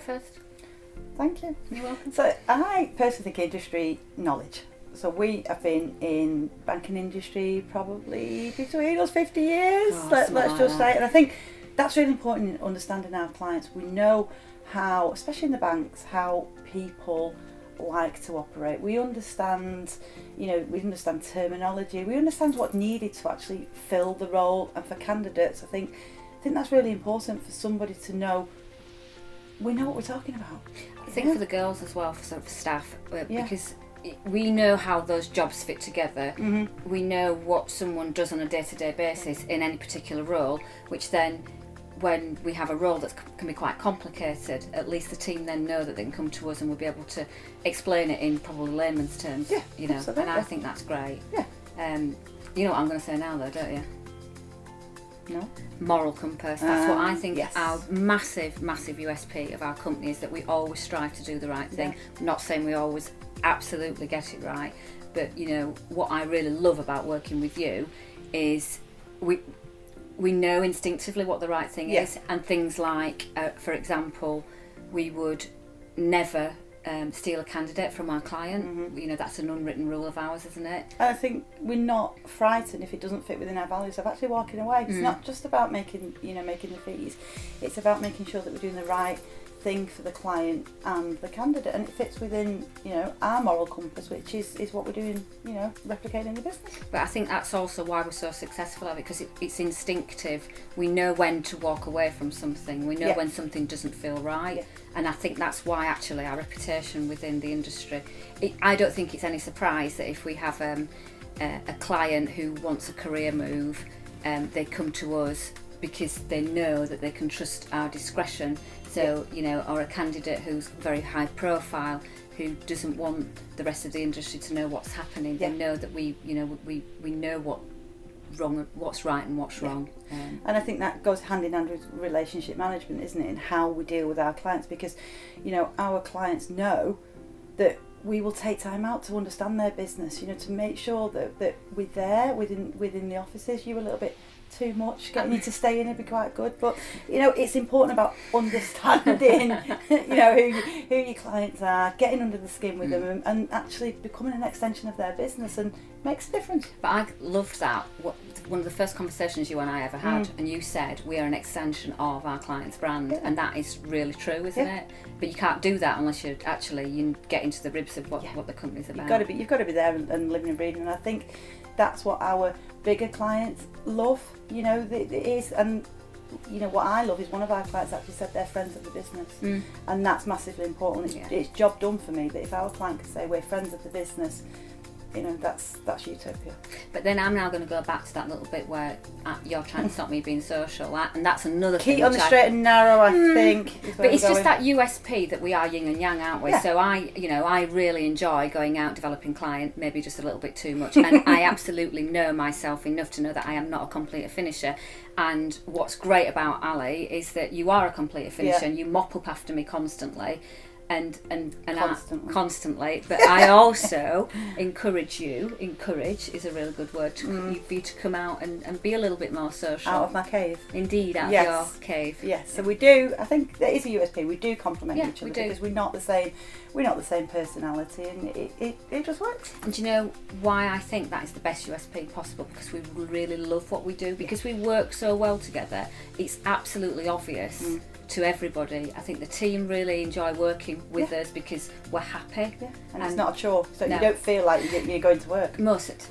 first. Thank you. You're welcome. So I personally think industry knowledge. So we have been in banking industry probably between us 50 years, let's just say. And I think that's really important in understanding our clients. We know how, especially in the banks, how people like to operate. We understand, we understand terminology. We understand what's needed to actually fill the role. And for candidates, I think that's really important for somebody to know. We know what we're talking about. I think for the girls as well, for staff, because we know how those jobs fit together. Mm-hmm. We know what someone does on a day-to-day basis in any particular role, which then, when we have a role that can be quite complicated, at least the team then know that they can come to us and we'll be able to explain it in probably layman's terms. Yeah, absolutely. And I think that's great. Yeah. You know what I'm going to say now, though, don't you? No. Moral compass. That's what I think. Yes. Our massive USP of our company is that we always strive to do the right thing. Yeah. I'm not saying we always absolutely get it right, but what I really love about working with you is we know instinctively what the right thing is, and things like, for example, we would never steal a candidate from our client. Mm-hmm. That's an unwritten rule of ours, isn't it? And I think we're not frightened if it doesn't fit within our values of actually walking away. It's not just about making the fees. It's about making sure that we're doing the right thing for the client and the candidate, and it fits within our moral compass, which is what we're doing, replicating the business. But I think that's also why we're so successful at it, because it's instinctive. We know when to walk away from something. We know when something doesn't feel right, and I think that's why actually our reputation within the industry. I don't think it's any surprise that if we have a client who wants a career move, they come to us because they know that they can trust our discretion. So, or a candidate who's very high profile, who doesn't want the rest of the industry to know what's happening. They know that we know what's right and what's wrong. And I think that goes hand in hand with relationship management, isn't it? And how we deal with our clients, because, our clients know that we will take time out to understand their business, to make sure that we're there within the offices. You're a little bit too much, getting you to stay in would be quite good, but it's important about understanding who your clients are, getting under the skin with them, and actually becoming an extension of their business, and makes a difference. But I loved that. One of the first conversations you and I ever had, and you said we are an extension of our client's brand, and that is really true, isn't it? But you can't do that unless you get into the ribs of what the company's about. You've got to be there and living and breathing, and I think that's what our bigger clients love. It is, and what I love is one of our clients actually said they're friends of the business, and that's massively important. It's job done for me that if our client can say we're friends of the business, that's utopia. But then I'm now going to go back to that little bit where you're trying to stop me being social, and that's another thing. Keep on the straight and narrow, I think. But it's just that USP that we are yin and yang, aren't we? Yeah. So I really enjoy going out developing client, maybe just a little bit too much, and I absolutely know myself enough to know that I am not a completer finisher. And what's great about Ali is that you are a completer finisher, and you mop up after me constantly. And constantly, but I also encourage is a really good word for you to come out and be a little bit more social. Out of my cave. Indeed, out of your cave. Yes, so we do, I think there is a USP, we do complement each other because we're not the same personality, and it just works. And do you know why I think that is the best USP possible? Because we really love what we do, because we work so well together. It's absolutely obvious to everybody. I think the team really enjoy working with us because we're happy. And it's not a chore, so you don't feel like you're going to work. Most of it.